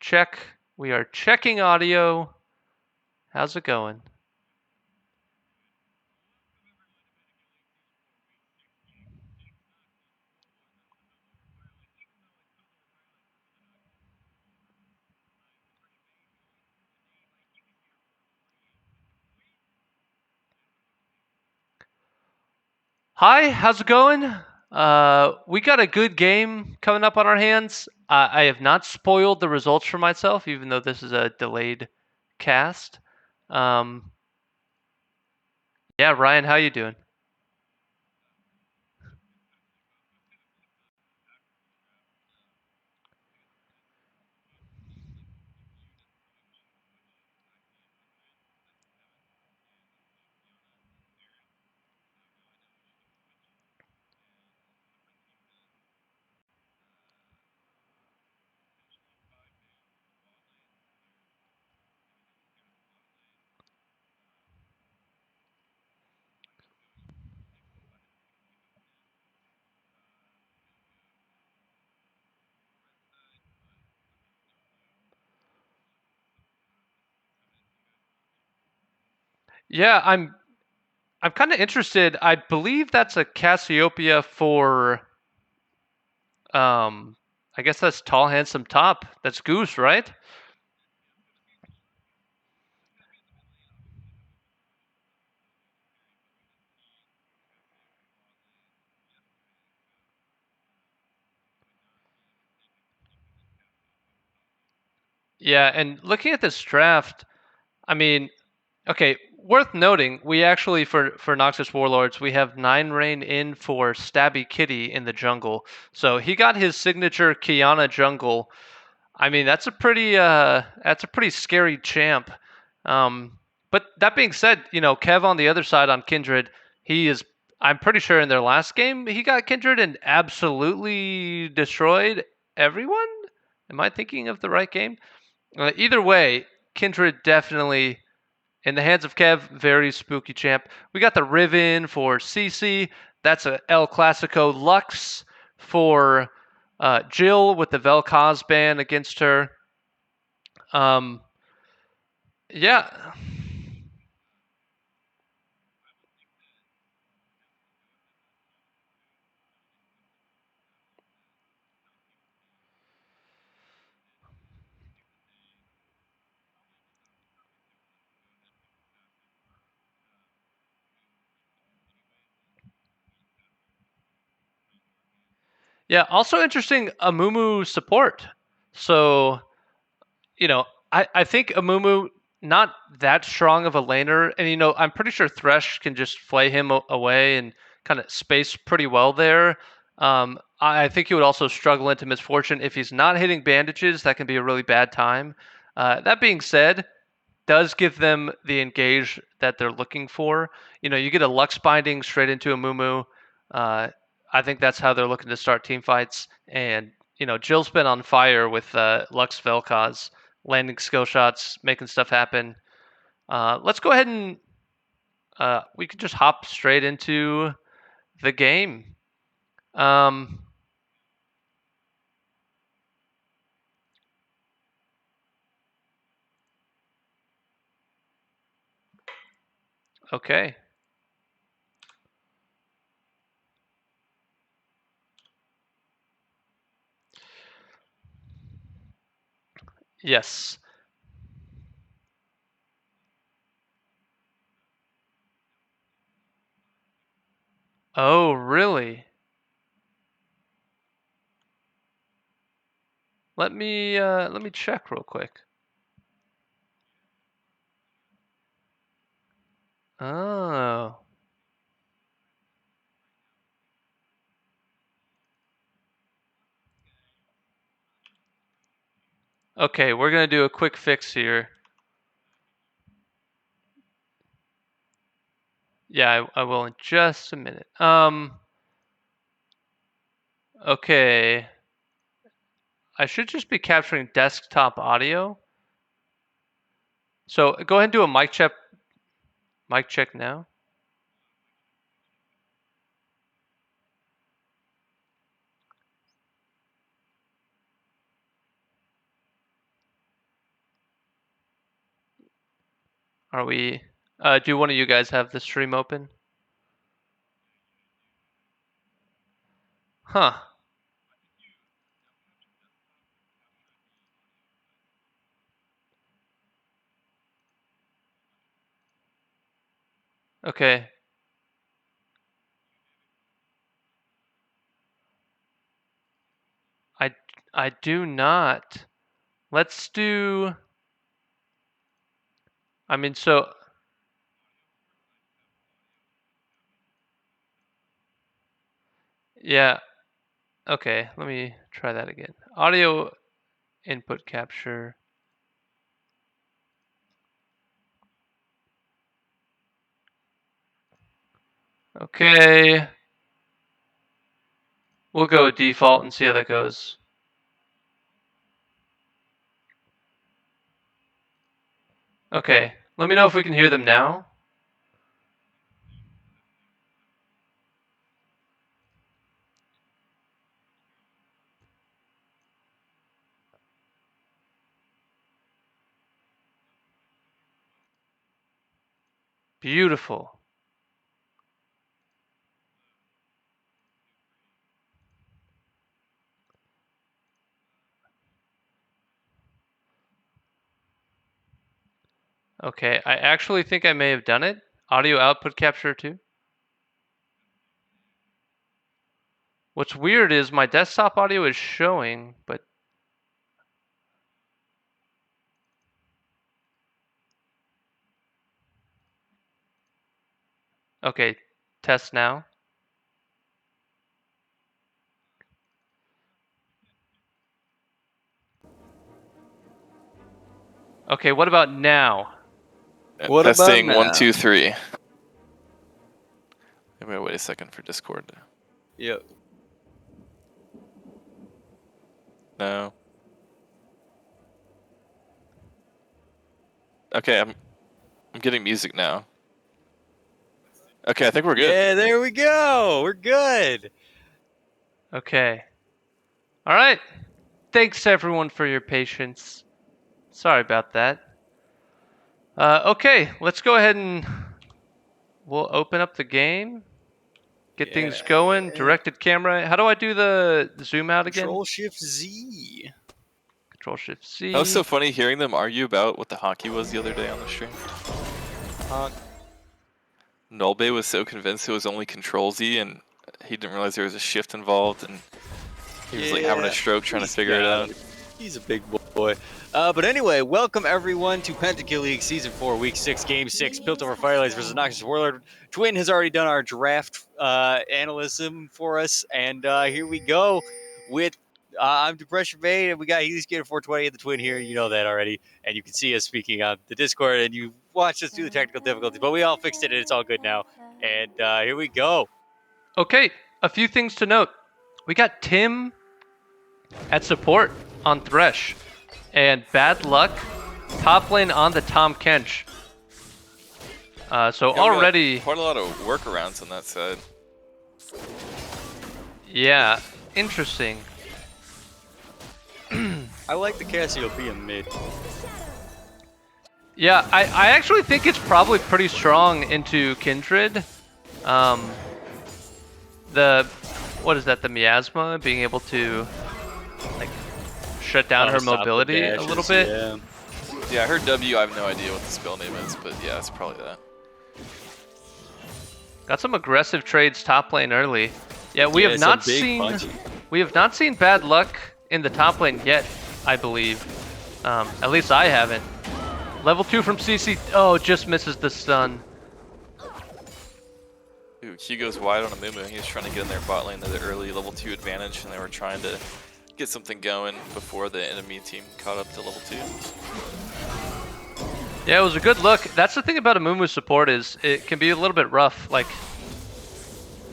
Check. We are checking audio. How's it going? Hi, how's it going? We got a good game coming up on our hands. I have not spoiled the results for myself, even though this is a delayed cast. Um, yeah, Ryan, how you doing? Yeah, I'm kind of interested. I believe that's a Cassiopeia for I guess that's tall, handsome top. That's Goose, right? Yeah, and looking at this draft, I mean, okay, worth noting, we actually for Noxus Warlords, we have 9 rain in for Stabby Kitty in the jungle. So he got his signature Kiana jungle. I mean, that's a pretty scary champ. But that being said, Kev on the other side on Kindred, he is I'm pretty sure in their last game he got Kindred and absolutely destroyed everyone. Am I thinking of the right game? Either way, Kindred definitely in the hands of Kev, very spooky champ. We got the Riven for CC. That's a El Clasico Lux for Jill with the Vel'Koz ban against her. Um, yeah, yeah. Also interesting, Amumu support. So I think Amumu not that strong of a laner, and I'm pretty sure Thresh can just flay him away and kind of space pretty well there. I think he would also struggle into Misfortune if he's not hitting bandages. That can be a really bad time. That being said, does give them the engage that they're looking for. You get a Lux binding straight into a Mumu. Uh, I think that's how they're looking to start team fights. And Jill's been on fire with Lux Vel'Koz, landing skill shots, making stuff happen. Let's go ahead and we could just hop straight into the game. Um, okay. Yes. Oh, really? Let me check real quick. Oh. Okay, we're gonna do a quick fix here. Yeah, I will in just a minute. Okay. I should just be capturing desktop audio. So go ahead and do a mic check. Mic check now. Are we? Do one of you guys have the stream open? Huh. Okay. I do not. Let's do. I mean, so. Yeah. Okay. Let me try that again. Audio input capture. Okay. We'll go default and see how that goes. Okay. Let me know if we can hear them now. Beautiful. Okay, I actually think I may have done it. Audio output capture too. What's weird is my desktop audio is showing, but okay, test now. Okay, what about now? What Testing about now? 1, 2, 3. I'm gonna wait a second for Discord. Yep. No. Okay, I'm getting music now. Okay, I think we're good. Yeah, there we go. We're good. Okay. All right. Thanks everyone for your patience. Sorry about that. Okay, let's go ahead and we'll open up the game. Get things going. Directed camera. How do I do the zoom out again? Control Shift Z. Control Shift Z. That was so funny hearing them argue about what the hockey was the other day on the stream. Nolbe was so convinced it was only Control Z, and he didn't realize there was a shift involved, and he was like having a stroke trying to figure it out. He's a big boy. But anyway, welcome everyone to Pentakill League Season 4, Week 6, Game 6. Piltover Firelights versus Noxus Warlord. Twin has already done our draft analysis for us, and here we go with I'm DepressionMain, and we got Healy Skater 420 at the Twin here. You know that already, and you can see us speaking on the Discord, and you watched us do the technical difficulties, but we all fixed it, and it's all good now. And here we go. Okay, a few things to note. We got Tim at support on Thresh, and Bad Luck top lane on the Tom Kench. So already quite a lot of workarounds on that side. Yeah, interesting. I like the Cassiopeia mid. Yeah, I actually think it's probably pretty strong into Kindred. What is that? The miasma, being able to like shut down her mobility a little bit. Yeah, I heard W. I have no idea what the spell name is, but yeah, it's probably that. Got some aggressive trades top lane early. Yeah, we have not seen Bad Luck in the top lane yet, I believe. At least I haven't. Level 2 from CC. Oh, just misses the stun. Ooh, Q goes wide on a Mumu. He was trying to get in their bot lane to the early level 2 advantage, and they were trying to get something going before the enemy team caught up to level 2. Yeah, it was a good look. That's the thing about a Mumu support is it can be a little bit rough. Like,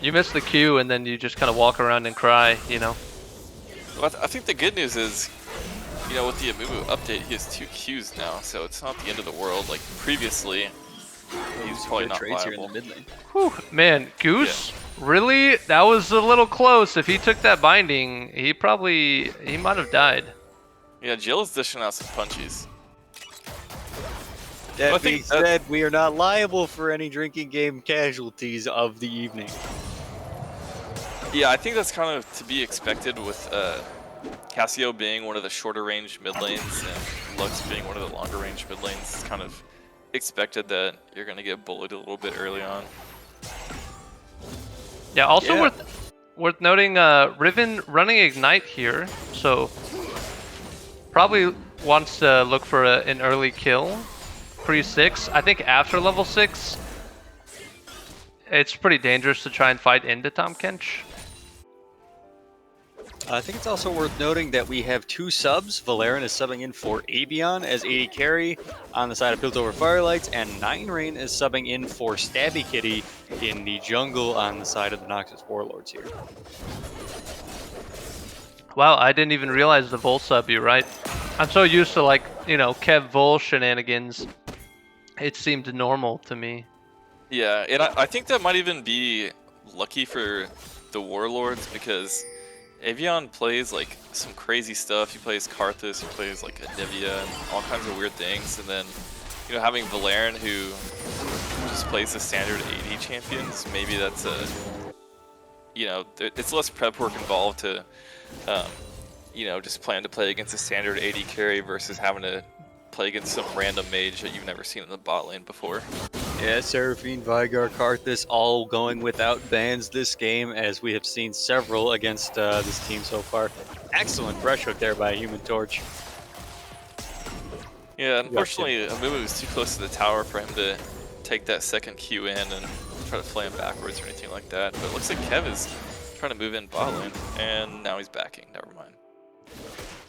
you miss the Q and then you just kind of walk around and cry, you know? Well, I think the good news is, you know, with the Amumu update, he has 2 Qs now, so it's not the end of the world. Like previously, he was probably not viable. In the mid lane. Whew, man, Goose, really? That was a little close. If he took that binding, he might have died. Yeah, Jill is dishing out some punchies. That being said, we are not liable for any drinking game casualties of the evening. Yeah, I think that's kind of to be expected with Cassio being one of the shorter range mid lanes and Lux being one of the longer range mid lanes. It's kind of expected that you're going to get bullied a little bit early on. Yeah, also worth noting, Riven running Ignite here, so probably wants to look for an early kill. Pre-6, I think after level 6, it's pretty dangerous to try and fight into Tahm Kench. I think it's also worth noting that we have 2 subs. Valerian is subbing in for Avion as AD carry on the side of Piltover Firelights, and 9rain is subbing in for Stabby Kitty in the jungle on the side of the Noxus Warlords here. Wow, I didn't even realize the Vol sub, you're right. I'm so used to, like, you know, Kev Vol shenanigans. It seemed normal to me. Yeah, and I think that might even be lucky for the Warlords because Avion plays like some crazy stuff. He plays Karthus, he plays like Anivia and all kinds of weird things. And then, you know, having Valerian who just plays the standard AD champions, maybe that's a, you know, it's less prep work involved to, you know, just plan to play against a standard AD carry versus having to play against some random mage that you've never seen in the bot lane before. Yeah, Seraphine, Vigar, Karthus all going without bans this game, as we have seen several against this team so far. Excellent brush hook there by Human Torch. Yeah, unfortunately, Amumu was too close to the tower for him to take that second Q in and try to play him backwards or anything like that. But it looks like Kev is trying to move in bot lane, and now he's backing. Never mind.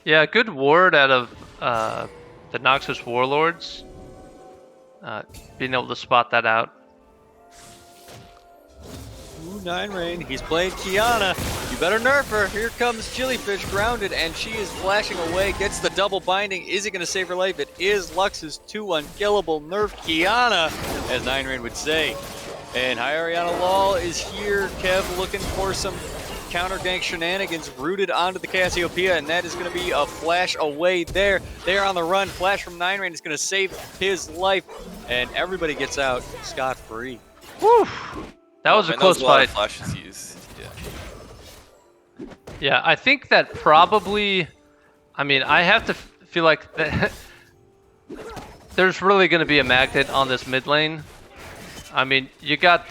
Yeah, good ward out of the Noxus Warlords. Being able to spot that out. Ooh, 9rain, he's playing Kiana. You better nerf her. Here comes Jellyfish grounded, and she is flashing away. Gets the double binding. Is it going to save her life? It is. Lux's 2 unkillable. Nerf Kiana, as 9rain would say. And High Ariana Lol is here. Kev looking for some counter gank shenanigans rooted onto the Cassiopeia, and that is going to be a flash away there. They're on the run. Flash from 9rain is going to save his life, and everybody gets out scot-free. Woo! That was a close fight. Flashes used. Yeah. Yeah, I think that probably, I mean, I have to feel like that there's really going to be a magnet on this mid lane. I mean, you got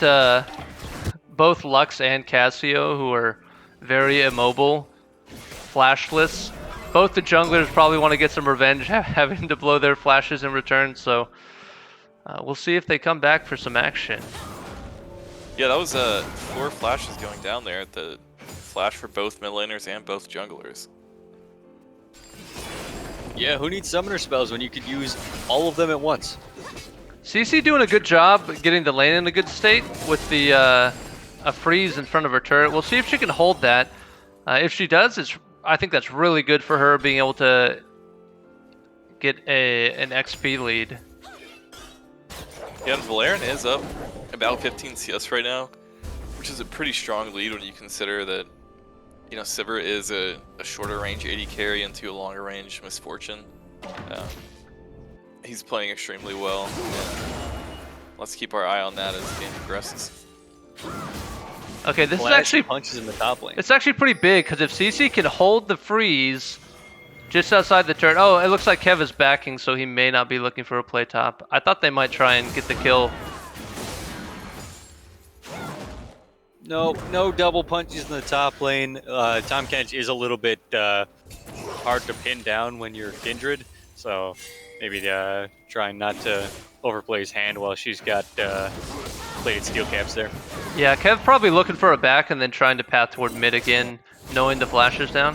both Lux and Cassio who are very immobile, flashless. Both the junglers probably want to get some revenge having to blow their flashes in return, so we'll see if they come back for some action. Yeah, that was 4 flashes going down there. The flash for both mid laners and both junglers. Yeah, who needs summoner spells when you could use all of them at once? CC doing a good job getting the lane in a good state with the a freeze in front of her turret. We'll see if she can hold that. If she does, I think that's really good for her, being able to get an XP lead. Yeah, and Valerian is up about 15 CS right now, which is a pretty strong lead when you consider that, you know, Sivir is a shorter range AD carry into a longer range Misfortune. He's playing extremely well. Let's keep our eye on that as the game progresses. Okay, this Flash is actually punches in the top lane. It's actually pretty big, because if CC can hold the freeze just outside the turret. Oh, it looks like Kev is backing, so he may not be looking for a play top. I thought they might try and get the kill. No double punches in the top lane. Tahm Kench is a little bit hard to pin down when you're Kindred, so maybe trying not to overplay his hand while she's got plated steel caps there. Yeah, Kev probably looking for a back and then trying to path toward mid again, knowing the flash is down.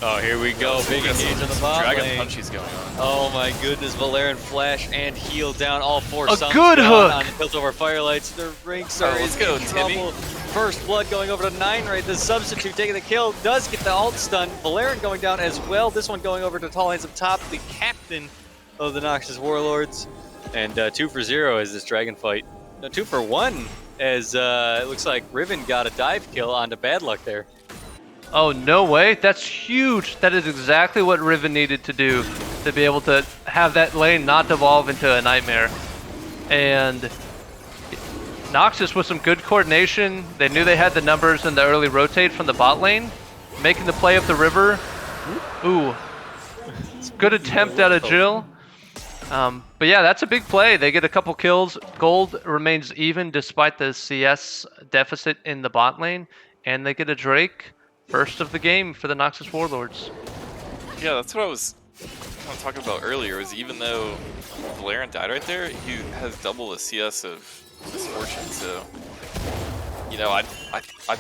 Oh, here we go. Big engage on the bot Dragon lane. punches going on. Oh my goodness, Valerian flash and heal down. All 4 A suns good down hook! on Piltover Firelights. Their ranks are Let's in go, trouble. Timmy. First blood going over to 9rain. The substitute taking the kill. Does get the ult stun. Valerian going down as well. This one going over to Tall Hands up top. The captain of the Noxus Warlords. And 2 for 0 as this dragon fight. No, 2 for 1 as it looks like Riven got a dive kill onto Bad Luck there. Oh, no way. That's huge. That is exactly what Riven needed to do. to be able to have that lane not devolve into a nightmare. And Noxus with some good coordination. They knew they had the numbers in the early rotate from the bot lane, making the play up the river. Ooh, good attempt out of Jill. But yeah, that's a big play. They get a couple kills. Gold remains even despite the CS deficit in the bot lane, and they get a Drake. First of the game for the Noxus Warlords. Yeah, that's what I was talking about earlier, was even though Valerian died right there, he has double the CS of Misfortune, so you know, I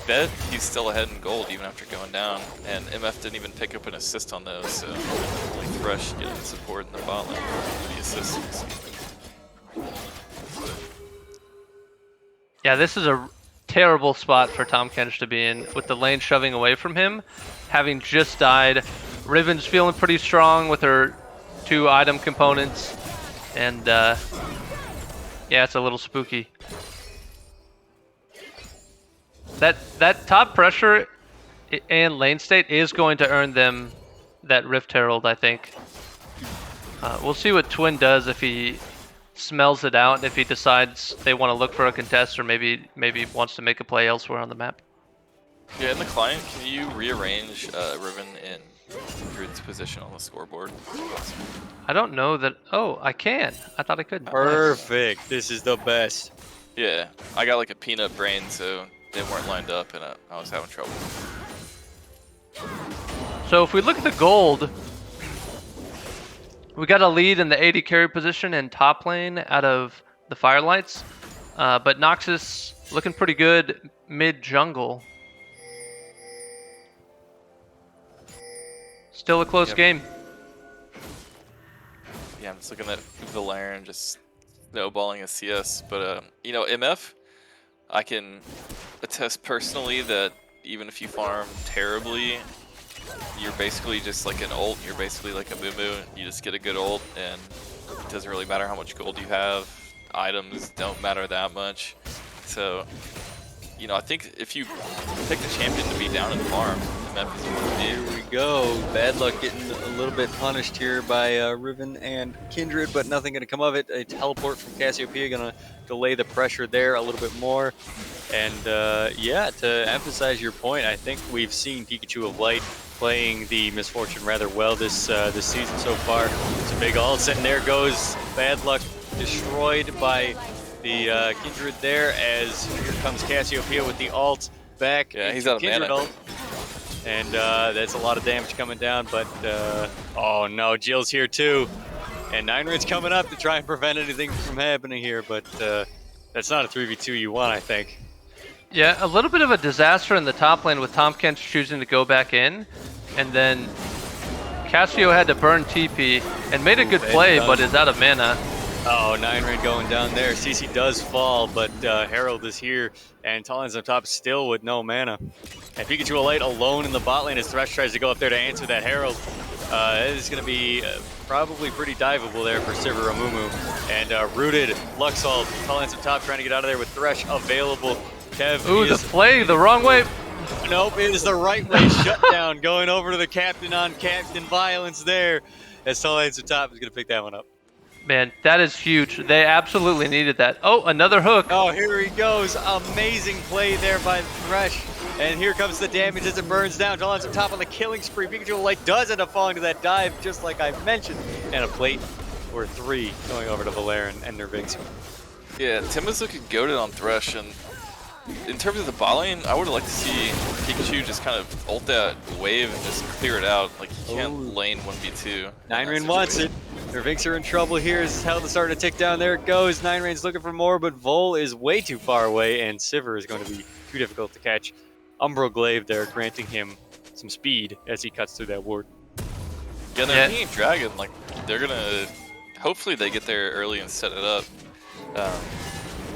bet he's still ahead in gold even after going down, and MF didn't even pick up an assist on those, so only Thresh getting support in the bot lane for the assists. Yeah, this is a terrible spot for Tahm Kench to be in, with the lane shoving away from him, having just died. Riven's feeling pretty strong with her 2 item components, and yeah, it's a little spooky. That top pressure and lane state is going to earn them that Rift Herald, I think. We'll see what Twin does if he smells it out, if he decides they want to look for a contest, or maybe wants to make a play elsewhere on the map. Yeah, in the client, can you rearrange Riven and Druid's position on the scoreboard? I don't know that. Oh, I can. I thought I couldn't. Perfect. This is the best. Yeah, I got like a peanut brain, so they weren't lined up, and I was having trouble. So if we look at the gold, we got a lead in the AD carry position in top lane out of the Firelights, but Noxus looking pretty good mid jungle. Still a close game. Yeah, I'm just looking at Valerian just snowballing a CS, but you know, MF, I can attest personally that even if you farm terribly, you're basically just like an ult, you're basically like a Mumu, you just get a good ult, and it doesn't really matter how much gold you have, items don't matter that much. So, you know, I think if you pick the champion to be down in farm, MF is one. Here we go. Bad luck getting a little bit punished here by Riven and Kindred, but nothing going to come of it. A teleport from Cassiopeia going to delay the pressure there a little bit more. And yeah, to emphasize your point, I think we've seen Pikachu of Light playing the Misfortune rather well this season so far. It's a big ult, and there goes Bad Luck destroyed by the Kindred there, as here comes Cassiopeia with the ult back. Yeah, he's out of Kindred mana. ult. And that's a lot of damage coming down, but oh no, Jill's here too. And Ninerid's coming up to try and prevent anything from happening here, but that's not a 3v2 you want, I think. Yeah, a little bit of a disaster in the top lane with Tahm Kench choosing to go back in, and then Cassio had to burn TP and made a good play, but is out of mana. Oh, Ninerid going down there. CC does fall, but Herald is here, and Talon's up top still with no mana. And Pikachu Light alone in the bot lane as Thresh tries to go up there to answer that Herald. It is going to be probably pretty diveable there for Sivir Amumu. And rooted Luxalt. Talon's up top trying to get out of there with Thresh available. Kev, Ooh, the play the wrong way. Nope, it is the right way. Shutdown going over to the captain on captain violence there. As Talon's up top is going to pick that one up. Man, that is huge. They absolutely needed that. Oh, another hook. Oh, here he goes. Amazing play there by Thresh. And here comes the damage as it burns down. Talon's up top on the killing spree. Pikachu Light does end up falling to that dive, just like I mentioned. And a plate or 3 going over to Valerian and Nervix. Yeah, Tim is looking goated on Thresh, and in terms of the bot lane, I would like to see Pikachu just kind of ult that wave and just clear it out. Like, he can't lane 1v2. Ninerin wants it. Nervix are in trouble here as hell starting to tick down. There it goes. Ninerin's looking for more, but Vol is way too far away, and Sivir is going to be too difficult to catch. Umbro Glaive there, granting him some speed as he cuts through that ward. Yeah, they're pinging Dragon. Like, they're gonna. Hopefully, they get there early and set it up.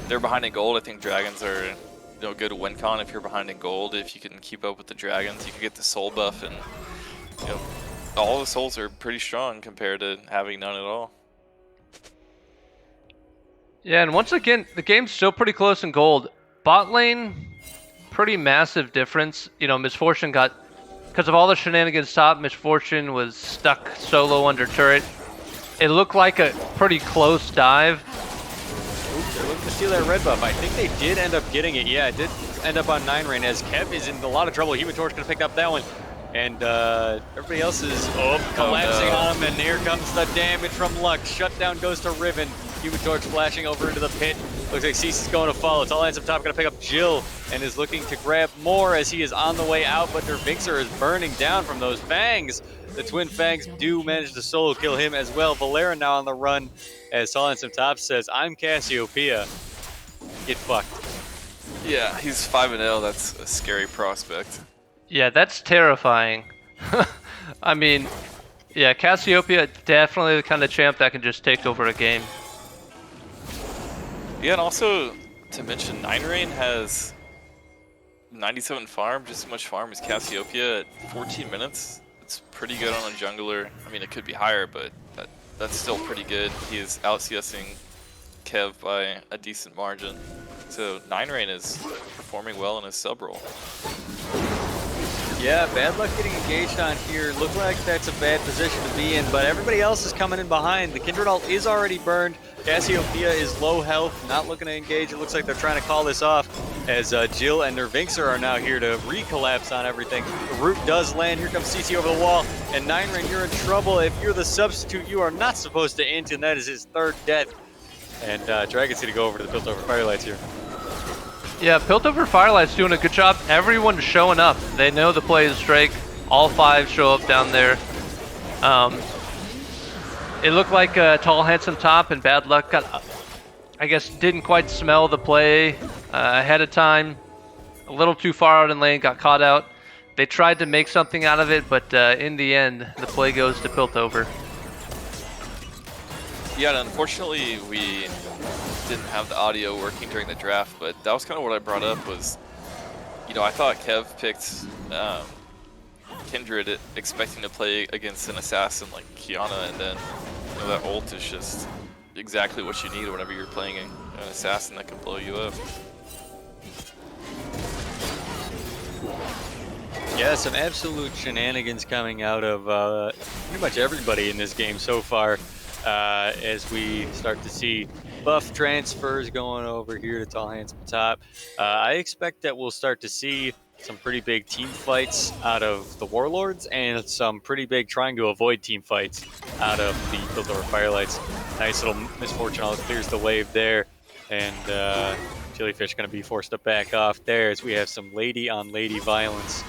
They're behind in gold. I think Dragons are good win con if you're behind in gold. If you can keep up with the Dragons, you can get the soul buff, and all the souls are pretty strong compared to having none at all. Yeah, and once again, the game's still pretty close in gold. Bot lane, pretty massive difference. Misfortune got because of all the shenanigans top, Misfortune was stuck solo under turret. It looked like a pretty close dive. Oops, they're looking to steal that red buff. I think they did end up getting it. Yeah, it did end up on 9 rain as Kev is in a lot of trouble. Human Torch could have picked up that one. And everybody else is collapsing on him, and here comes the damage from Lux. Shutdown goes to Riven. Human Torch flashing over into the pit. Looks like Cece's going to follow. Tall Hands up top going to pick up Jill and is looking to grab more as he is on the way out, but their Vixer is burning down from those fangs. The Twin Fangs do manage to solo kill him as well. Valera now on the run as Tall Hands up top says, I'm Cassiopeia. Get fucked. Yeah, he's 5-0. That's a scary prospect. Yeah, that's terrifying. I mean, yeah, Cassiopeia definitely the kind of champ that can just take over a game. Yeah, and also to mention, 9 Rain has 97 farm, just as much farm as Cassiopeia at 14 minutes. It's pretty good on a jungler. I mean, it could be higher, but that's still pretty good. He is out CSing Kev by a decent margin. So 9 Rain is performing well in his sub role. Yeah, bad luck getting engaged on here. Look like that's a bad position to be in, but everybody else is coming in behind. The Kindred ult is already burned. Cassiopeia is low health, not looking to engage. It looks like they're trying to call this off as Jill and their Vixer are now here to re-collapse on everything. The root does land. Here comes CC over the wall, and 9 Rain, you're in trouble. If you're the substitute, you are not supposed to int, and that is his third death. And Dragon's going to go over to the Piltover Firelights here. Yeah, Piltover Firelights doing a good job. Everyone's showing up. They know the play is Drake. All 5 show up down there. It looked like Tall Handsome Top and Bad Luck got, I guess, didn't quite smell the play ahead of time. A little too far out in lane, got caught out. They tried to make something out of it, but in the end, the play goes to Piltover. Yeah, and unfortunately, we didn't have the audio working during the draft, but that was kind of what I brought up was, you know, I thought Kev picked Kindred expecting to play against an assassin like Kiana, and then, you know, that ult is just exactly what you need whenever you're playing an assassin that can blow you up. Yeah, some absolute shenanigans coming out of pretty much everybody in this game so far. As we start to see buff transfers going over here to Tall Handsome Top. I expect that we'll start to see some pretty big team fights out of the Warlords and some pretty big trying to avoid team fights out of the Piltover Firelights. Nice little Misfortune all clears the wave there, and Chilifish going to be forced to back off there as we have some lady on lady violence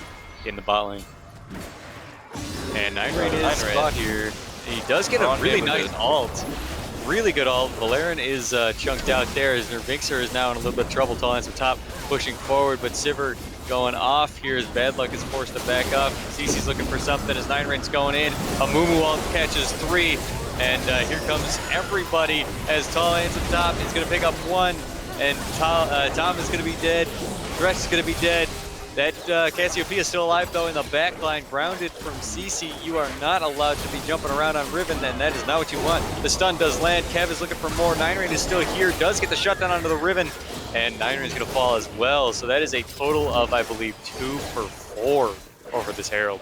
in the bot lane. And 9 Rain is spot here. He does get a really nice ult. Really good ult. Valerian is chunked out there as their Vixer is now in a little bit of trouble. Tall Handsome Top pushing forward, but Sivir going off here as Bad Luck is forced to back up. CC's looking for something as 9 Rain's going in. A Mumu ult catches 3, and here comes everybody as Tall Handsome Top is going to pick up 1, and Tom is going to be dead. Thresh is going to be dead. That Cassiopeia is still alive though in the back line, grounded from CC. You are not allowed to be jumping around on Riven, and that is not what you want. The stun does land. Kev is looking for more. 9 Rain is still here, does get the shutdown onto the Riven, and 9 Rain is going to fall as well. So that is a total of, I believe, 2 for 4 over this Herald.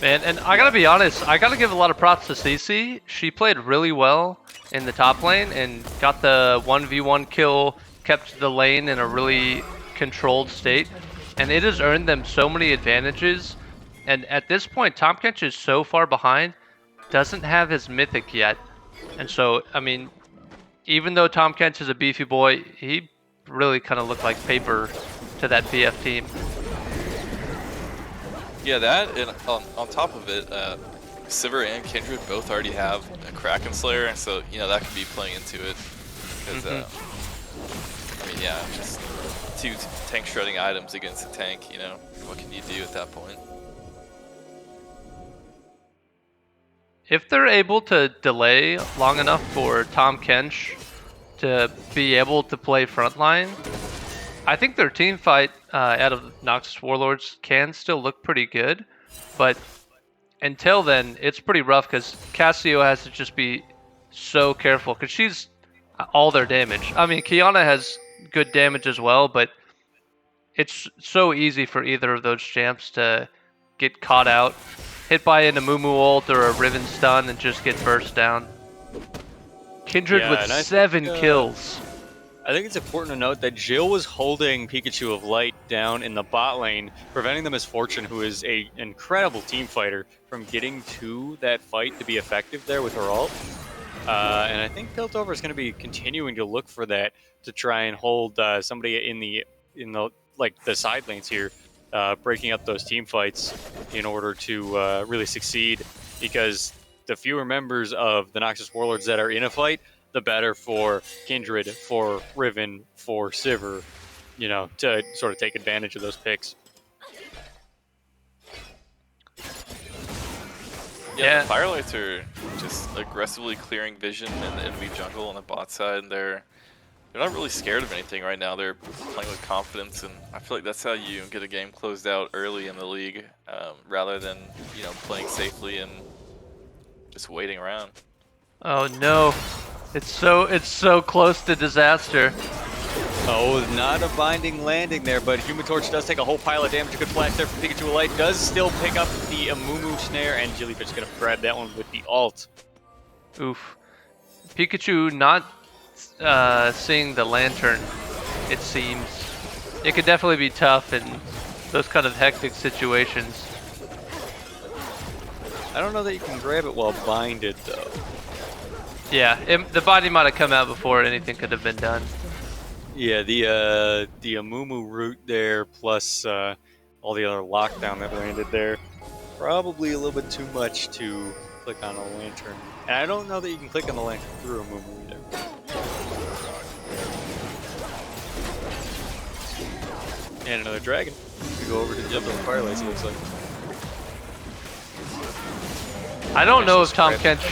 Man, and I gotta be honest, I gotta give a lot of props to CC. She played really well in the top lane and got the 1v1 kill, kept the lane in a really controlled state, and it has earned them so many advantages. And at this point, Tom Kench is so far behind, doesn't have his mythic yet, and so I mean, even though Tom Kench is a beefy boy, he really kind of looked like paper to that BF team. Yeah, that, and on top of it, Sivir and Kindred both already have a Kraken Slayer, and so, you know, that could be playing into it. Because, I mean, yeah, just 2 tank shredding items against a tank, you know, what can you do at that point? If they're able to delay long enough for Tom Kench to be able to play frontline, I think their team fight out of Noxus Warlords can still look pretty good, but until then, it's pretty rough because Cassio has to just be so careful because she's all their damage. I mean, Kiana has good damage as well, but it's so easy for either of those champs to get caught out, hit by an Amumu ult or a Riven stun, and just get burst down. Kindred Yeah, with and I 7 think, kills. I think it's important to note that Jill was holding Pikachu of Light down in the bot lane, preventing the Misfortune, who is an incredible team fighter, from getting to that fight to be effective there with her ult. And I think Piltover is going to be continuing to look for that to try and hold somebody in the like the side lanes here, breaking up those team fights in order to really succeed. Because the fewer members of the Noxus Warlords that are in a fight, the better for Kindred, for Riven, for Sivir, you know, to sort of take advantage of those picks. Yeah, the Firelights are just aggressively clearing vision in the enemy jungle on the bot side. They're not really scared of anything right now. They're playing with confidence, and I feel like that's how you get a game closed out early in the league, rather than playing safely and just waiting around. Oh no, it's so close to disaster. Oh, not a binding landing there, but Human Torch does take a whole pile of damage. A good flash there from Pikachu Light. Does still pick up the Amumu snare, and Jellyfish is going to grab that one with the ult. Oof. Pikachu not seeing the lantern, it seems. It could definitely be tough in those kind of hectic situations. I don't know that you can grab it while binded, though. Yeah, the body might have come out before anything could have been done. Yeah, the Amumu root there, plus all the other lockdown that landed there, probably a little bit too much to click on a lantern. And I don't know that you can click on the lantern through Amumu either. And another dragon. We go over to jump on the Firelights, it looks like. I don't know if Tom Kench...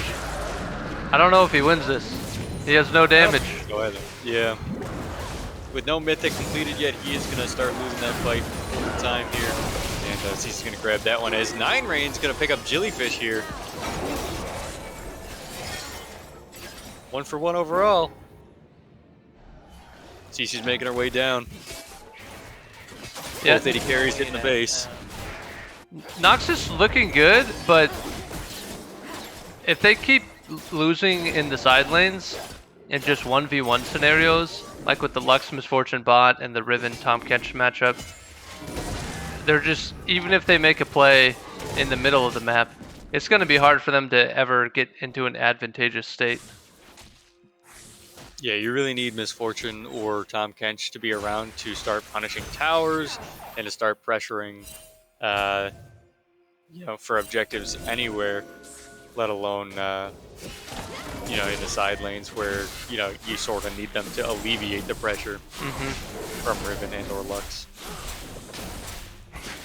I don't know if he wins this. He has no damage. Go ahead. Yeah. With no Mythic completed yet, he is going to start losing that fight over time here. And Cece's going to grab that one as 9rain's going to pick up Jellyfish here. 1 for 1 overall. Cece's making her way down. Yeah. Both AD carries hitting the base. Noxus looking good, but if they keep losing in the side lanes in just 1v1 scenarios, like with the Lux Misfortune bot and the Riven Tom Kench matchup, they're just, even if they make a play in the middle of the map, it's going to be hard for them to ever get into an advantageous state. Yeah, you really need Misfortune or Tom Kench to be around to start punishing towers and to start pressuring, for objectives anywhere, let alone, in the side lanes where, you sort of need them to alleviate the pressure from Riven and or Lux.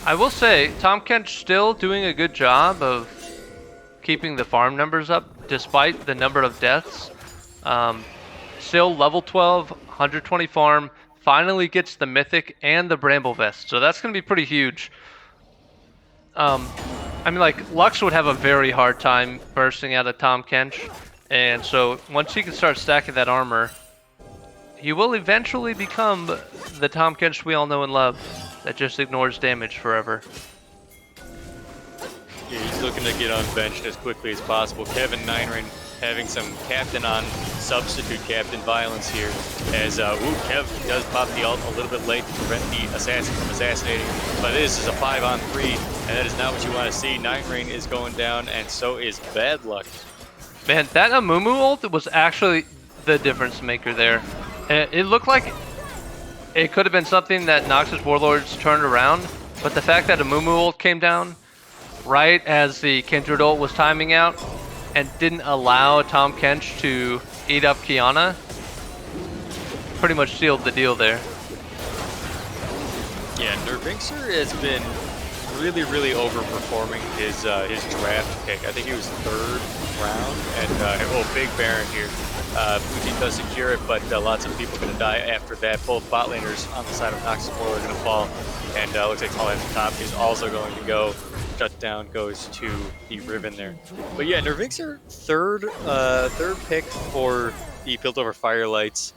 I will say, Tom Kench still doing a good job of keeping the farm numbers up despite the number of deaths. Still level 12, 120 farm, finally gets the Mythic and the Bramble Vest, so that's going to be pretty huge. Lux would have a very hard time bursting out of Tom Kench, and so once he can start stacking that armor, he will eventually become the Tom Kench we all know and love, that just ignores damage forever. Yeah, he's looking to get unbenched as quickly as possible. Kevin 9rain having some captain on substitute captain violence here, as Kev does pop the ult a little bit late to prevent the assassin from assassinating, but this is a 5-on-3, and that is not what you want to see. 9rain is going down, and so is Bad Luck. Man, that Amumu ult was actually the difference maker there. It looked like it could have been something that Noxus Warlords turned around, but the fact that Amumu ult came down right as the Kindred ult was timing out and didn't allow Tom Kench to eat up Kiana pretty much sealed the deal there. Yeah, Nervinxer has been really overperforming his draft pick. I think he was 3rd round, and Big Baron here. Blue team does secure it, but lots of people are going to die after that. Both bot laners on the side of Noxus Warlord are going to fall, and looks like Tall at the top is also going to go. Shutdown goes to the Riven there. But yeah, Nervinxer, third pick for the Piltover Firelights.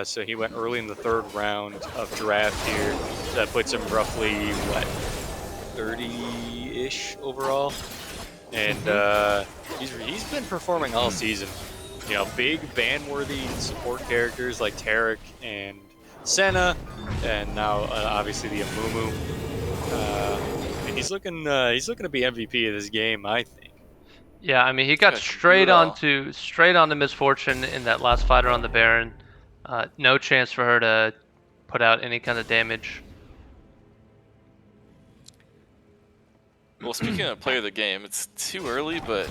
So he went early in the 3rd round of draft here. So that puts him roughly, 30 ish overall, and he's been performing all season. You know, big ban-worthy support characters like Tarek and Senna, and now obviously the Amumu. And he's looking to be MVP of this game, I think. Yeah, I mean he got Yeah, can do it all. straight onto Misfortune in that last fighter on the Baron. No chance for her to put out any kind of damage. Well, speaking of player of the game, it's too early, but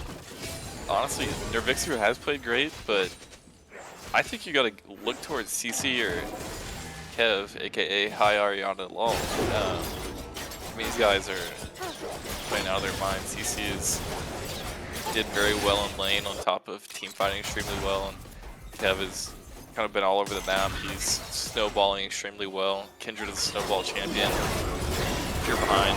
honestly, Nervixer has played great, but I think you gotta look towards CC or Kev, aka High Ariana Lol. I mean, these guys are playing out of their minds. CC did very well in lane on top of team fighting extremely well, and Kev has kind of been all over the map. He's snowballing extremely well. Kindred is a snowball champion. If you're behind,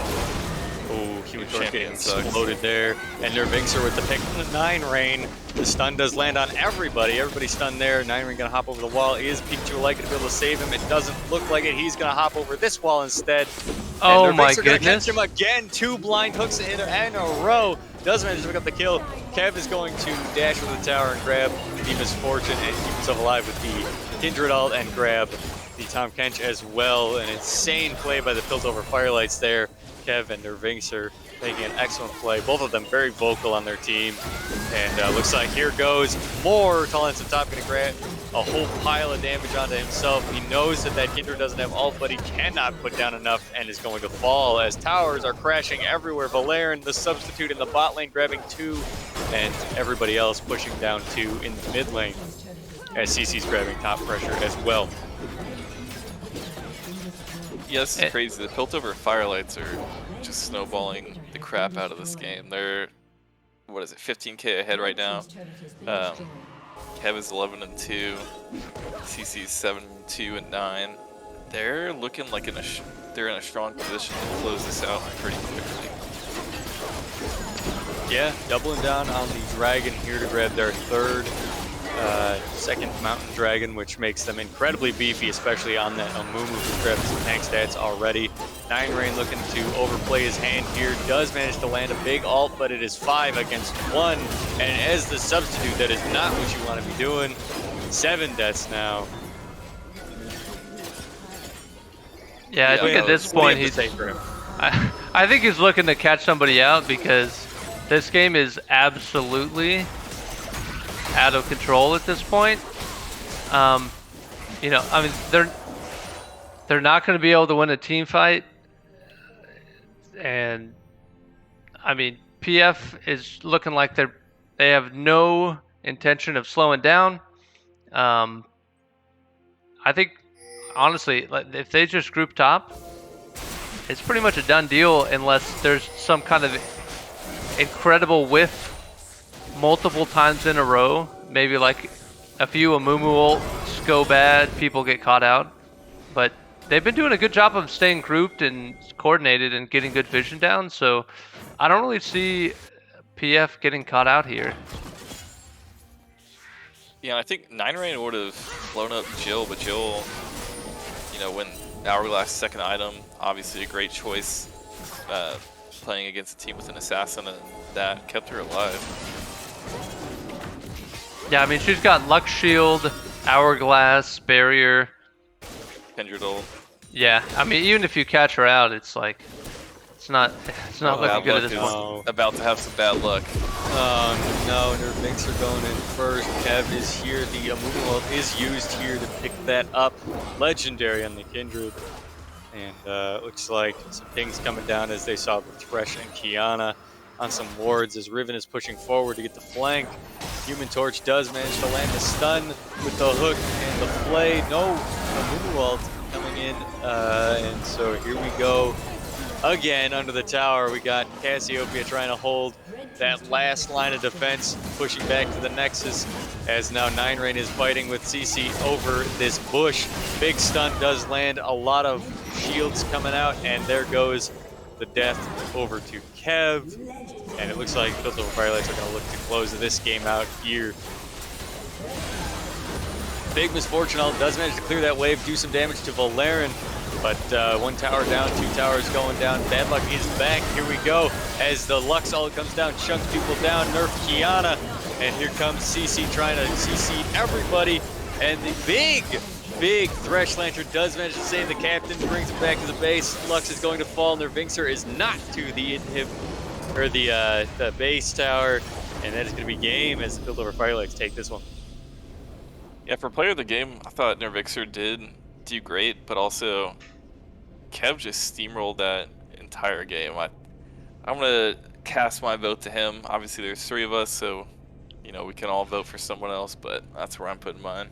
Oh, he was Champion getting sucks. exploded there. And Nervixer with the pick from the 9 rain. The stun does land on everybody. Everybody's stunned there. 9 rain gonna hop over the wall. Is Pikachu likely to be able to save him? It doesn't look like it. He's gonna hop over this wall instead. Oh and my Nervixer gonna goodness. catch him again. 2 blind hooks in a row. Does manage to pick up the kill. Kev is going to dash over the tower and grab the Misfortune and keep himself alive with the Kindred ult and grab the Tom Kench as well. An insane play by the Piltover Firelights there. Kev and Nervixer making an excellent play. Both of them very vocal on their team. And looks like here goes more. Talents up top going to grab a whole pile of damage onto himself. He knows that Kindred doesn't have ult, but he cannot put down enough and is going to fall as towers are crashing everywhere. Valerian, the substitute in the bot lane, grabbing 2, and everybody else pushing down 2 in the mid lane as CC's grabbing top pressure as well. yeah, this is crazy. The Piltover Firelights are just snowballing the crap out of this game. They're, what is it, 15k ahead right now. Kev is 11-2, CC's 7-2-9. They're looking like they're in a strong position to close this out pretty quickly. Yeah, doubling down on the Dragon here to grab their second Mountain Dragon, which makes them incredibly beefy, especially on that Amumu, who grabbed some tank stats already. 9 rain looking to overplay his hand here, does manage to land a big ult, but it is 5 against 1, and as the substitute, that is not what you want to be doing. 7 deaths now. Yeah, I think at this point he's for him. I think he's looking to catch somebody out because this game is absolutely out of control at this point. You know, I mean, they're not going to be able to win a team fight, and I mean, PF is looking like they have no intention of slowing down. I think honestly, if they just group top, it's pretty much a done deal unless there's some kind of incredible whiff multiple times in a row. Maybe like a few Amumu ults go bad, people get caught out. But they've been doing a good job of staying grouped and coordinated and getting good vision down, so I don't really see PF getting caught out here. Yeah, I think 9 rain would have blown up Jill, but Jill, you know, when Hourglass second item, obviously a great choice, playing against a team with an assassin, and that kept her alive. Yeah, I mean, she's got Luck Shield, Hourglass, Barrier. Kindred ult. Yeah, I mean, even if you catch her out, it's like, it's not looking good at this point. No. About to have some bad luck. Oh no, Nervixer going in first. Kev is here. The Amumu ult is used here to pick that up. Legendary on the Kindred. And looks like some things coming down as they saw Thresh and Kiana on some wards as Riven is pushing forward to get the flank. Human Torch does manage to land a stun with the hook and the play. No Amumu ult coming in. And so here we go. Again, under the tower, we got Cassiopeia trying to hold that last line of defense, pushing back to the Nexus, as now 9 rain is fighting with CC over this bush. Big stun does land, a lot of shields coming out, and there goes the death over to Kev. And it looks like Piltover Firelights are going to look to close this game out here. Big Misfortune ult does manage to clear that wave, do some damage to Valerian. But one tower down, two towers going down. Bad Luck is back. Here we go. As the Lux all comes down, chunks people down, nerf Kiana. And here comes CC trying to CC everybody. And the big Thresh Lantern does manage to save the captain, brings him back to the base. Lux is going to fall, and their Vinxer is not to the base tower. And that is going to be game as the Piltover Firelights take this one. Yeah, for player of the game, I thought Nervixer did do great, but also Kev just steamrolled that entire game. I'm gonna cast my vote to him. Obviously, there's 3 of us, so you know we can all vote for someone else, but that's where I'm putting mine.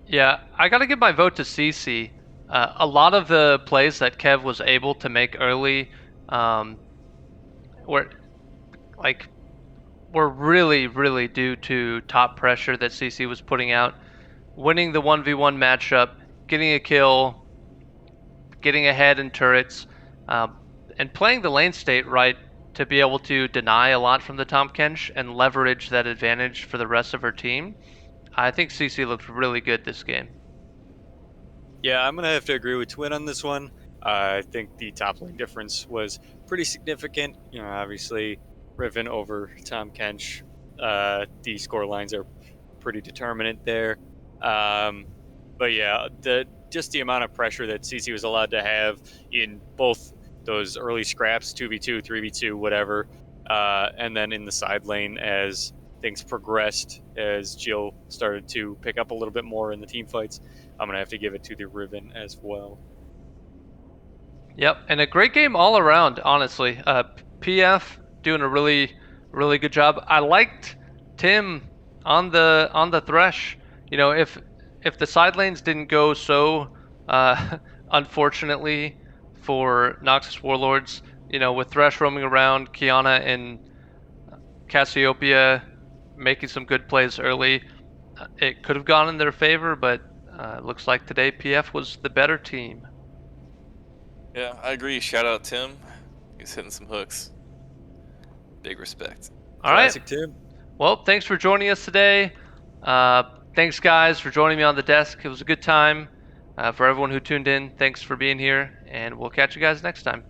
Yeah, I gotta give my vote to CC. A lot of the plays that Kev was able to make early were really due to top pressure that CC was putting out, winning the 1v1 matchup, getting a kill, getting ahead in turrets, and playing the lane state right to be able to deny a lot from the Tahm Kench and leverage that advantage for the rest of her team. I think CC looked really good this game. Yeah, I'm going to have to agree with Twin on this one. I think the top lane difference was pretty significant. You know, obviously, Riven over Tahm Kench. The score lines are pretty determinant there. But yeah, just the amount of pressure that CC was allowed to have in both those early scraps, 2v2, 3v2, whatever, and then in the side lane as things progressed, as Jill started to pick up a little bit more in the team fights, I'm going to have to give it to the Riven as well. Yep, and a great game all around, honestly. PF doing a really good job. I liked Tim on the Thresh. You know, if the side lanes didn't go so unfortunately for Noxus Warlords, you know, with Thresh roaming around, Kiana and Cassiopeia making some good plays early, it could have gone in their favor, but looks like today PF was the better team. Yeah, I agree. Shout out Tim. He's hitting some hooks. Big respect. All right. Classic Tim. Well, thanks for joining us today. Thanks, guys, for joining me on the desk. It was a good time. For everyone who tuned in, thanks for being here, and we'll catch you guys next time.